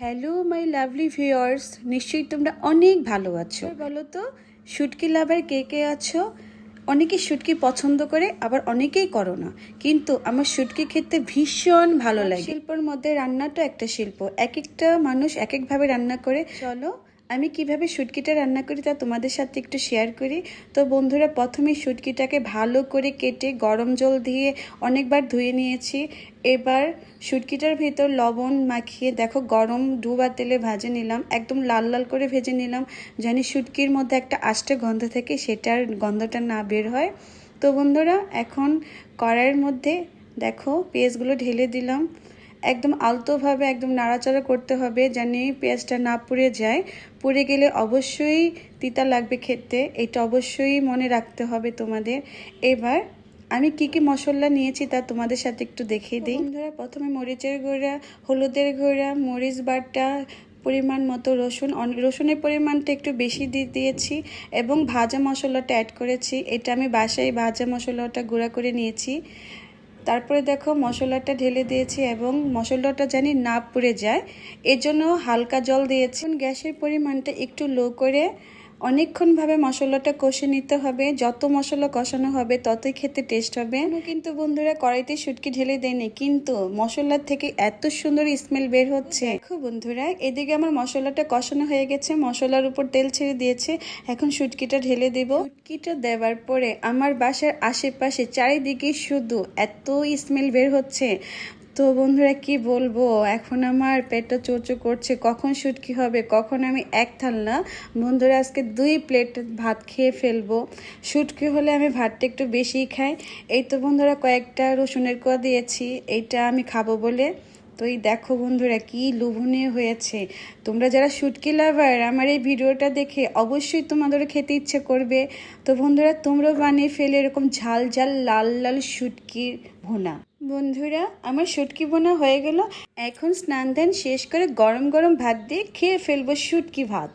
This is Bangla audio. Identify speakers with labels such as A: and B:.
A: হ্যালো মাই লাভলি ভিউয়ার্স, নিশ্চয়ই তোমরা অনেক ভালো আছো। বলো তো, শুটকি লাভার কে কে আছো? অনেকেই শুটকি পছন্দ করে, আবার অনেকেই করো না, কিন্তু আমার শুটকি খেতে ভীষণ ভালো লাগে। শিল্পের মধ্যে রান্নাটা একটা শিল্প, এক একটা মানুষ এক একভাবে রান্না করে। চলো আমি কিভাবে শুটকিটা রান্না করি তা তোমাদের সাথে একটু শেয়ার করি। তো বন্ধুরা, প্রথমে শুটকিটাকে ভালো করে কেটে গরম জল দিয়ে অনেকবার ধুয়ে নিয়েছি। এবার শুটকিটার ভিতর লবণ মাখিয়ে দেখো গরম ডুবা তেলে ভেজে নিলাম, একদম লাল লাল করে ভেজে নিলাম, জানি শুটকির মধ্যে একটা আষ্টে গন্ধ থাকে, সেটার গন্ধটা না বের হয়। তো বন্ধুরা, এখন কড়াইয়ের মধ্যে দেখো পেঁয়াজগুলো ঢেলে দিলাম। একদম আলতোভাবে একদম নাড়াচাড়া করতে হবে, জানি পেঁয়াজটা না পুড়ে যায়। পুড়ে গেলে অবশ্যই তিতা লাগবে খেতে, এটা অবশ্যই মনে রাখতে হবে তোমাদের। এবার আমি কি কি মশলা নিয়েছি তা তোমাদের সাথে একটু দেখিয়ে দিই। বন্ধুরা, প্রথমে মরিচের গুঁড়া, হলুদের গুঁড়া, মরিচ বাটা, পরিমাণ মতো রসুন, রসুনের পরিমাণটা একটু বেশি দিয়েছি, এবং ভাজা মশলাটা অ্যাড করেছি। এটা আমি বাসায় ভাজা মশলাটা গুঁড়া করে নিয়েছি। তারপরে দেখো মশলাটা ঢেলে দিয়েছি, এবং মশলাটা জানি না পুড়ে যায় এজন্য হালকা জল দিয়েছি। গ্যাসের পরিমাণটা একটু লো করে অনেকক্ষণভাবে মশলাটা কষে নিতে হবে। যত মশলা কষানো হবে ততই খেতে টেস্ট হবে। কিন্তু বন্ধুরা, কড়াইতে শুটকি ঢেলে দেয়নি, কিন্তু মশলার থেকে এত সুন্দর স্মেল বের হচ্ছে। দেখো বন্ধুরা, এদিকে আমার মশলাটা কষানো হয়ে গেছে, মশলার উপর তেল ছেড়ে দিয়েছে। এখন শুটকিটা ঢেলে দেব। শুটকিটা দেওয়ার পরে আমার বাসার আশেপাশে চারিদিকে শুধু এত স্মেল বের হচ্ছে। তো বন্ধুরা, কি বলবো, এখন আমার পেটটা চোচো করছে, কখন শুটকি হবে, কখন আমি এক থাল না বন্ধুরা আজকে 2 প্লেট ভাত খেয়ে ফেলবো। শুটকি হলে আমি ভাতটা একটু বেশিই খাই। এই তো বন্ধুরা, কয়েকটা রসুনের কোয়া দিয়েছি, এইটা আমি খাবো বলে। তো এই দেখো বন্ধুরা, কি লোভনীয় হয়েছে। তোমরা যারা শুটকি লাভার, আমার এই ভিডিওটা দেখে অবশ্যই তোমাদের খেতে ইচ্ছে করবে। তো বন্ধুরা, তোমরাও বানিয়ে ফেলে এরকম ঝাল ঝাল লাল লাল শুটকির ভুনা। বন্ধুরা, আমার শুটকি বোনা হয়ে গেল। এখন স্নান ধান শেষ করে গরম গরম ভাত দিয়ে খেয়ে ফেলবো শুটকি ভাত।